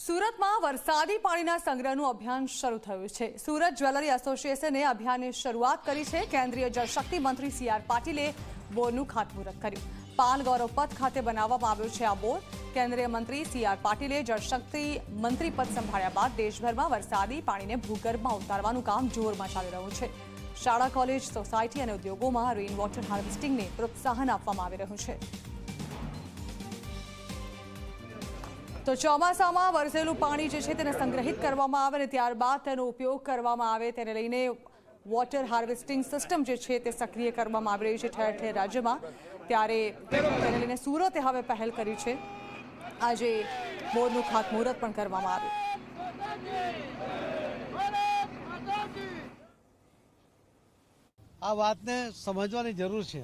સુરતમાં વરસાદી પાણીના સંગ્રહનું અભિયાન શરૂ થયું છે। સુરત જ્વેલરી એસોસિએશને અભિયાનની શરૂઆત કરી છે। કેન્દ્રીય જળશક્તિ મંત્રી સીઆર પાટીલે બોર્ડનું ખાતમુહૂર્ત કર્યું। પાલ ગૌરવ પથ ખાતે બનાવવામાં આવ્યું છે આ બોર્ડ। કેન્દ્રીય મંત્રી સીઆર પાટીલે જળશક્તિ મંત્રી પદ સંભાળ્યા બાદ દેશભરમાં વરસાદી પાણીને ભૂગર્ભમાં ઉતારવાનું કામ જોરમાં ચાલી રહ્યું છે। શાળા, કોલેજ, સોસાયટી અને ઉદ્યોગોમાં રેઇન વોટર હાર્વેસ્ટિંગને પ્રોત્સાહન આપવામાં આવી રહ્યું છે। તો ચોમાસામાં વરસેલું પાણી જે છે તેને સંગ્રહિત કરવામાં આવે અને ત્યારબાદ તેનો ઉપયોગ કરવામાં આવે તેને લઈને વોટર હાર્વેસ્ટિંગ સિસ્ટમ જે છે તે સક્રિય કરવામાં આવી રહી છે ઠેર ઠેર રાજ્યમાં। ત્યારે તેને લઈને સુરતે હવે પહેલ કરી છે। આજે બોર્ડનું ખાતમુહૂર્ત પણ કરવામાં આવ્યું। આ વાતને સમજવાની જરૂર છે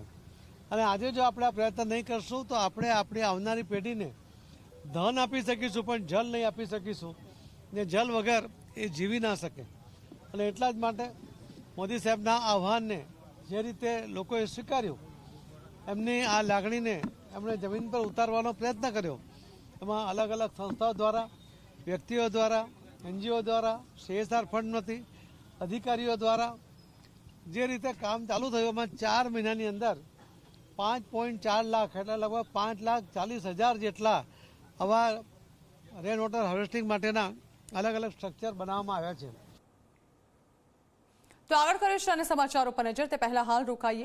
અને આજે જો આપણે આ પ્રયત્ન નહીં કરશું તો આપણે આપણી આવનારી પેઢીને ધન આપી શકીશું પણ જલ નહીં આપી શકીશું ને જલ વગર એ જીવી ના શકે। અને એટલા જ માટે મોદી સાહેબના આહ્વાનને જે રીતે લોકોએ સ્વીકાર્યું એમની આ લાગણીને એમણે જમીન પર ઉતારવાનો પ્રયત્ન કર્યો। એમાં અલગ અલગ સંસ્થાઓ દ્વારા, વ્યક્તિઓ દ્વારા, એનજીઓ દ્વારા, CSR ફંડમાંથી, અધિકારીઓ દ્વારા જે રીતે કામ ચાલુ થયું એમાં 4 મહિનાની અંદર 5.4 લાખ એટલે લગભગ 5,40,000 જેટલા આવા રેન વોટર હાર્વેસ્ટિંગ માટેના અલગ અલગ સ્ટ્રક્ચર બનાવવામાં આવ્યા છે। તો આગળ કરીશ અને સમાચારો પર નજર તે પહેલા હાલ રોકાઈએ।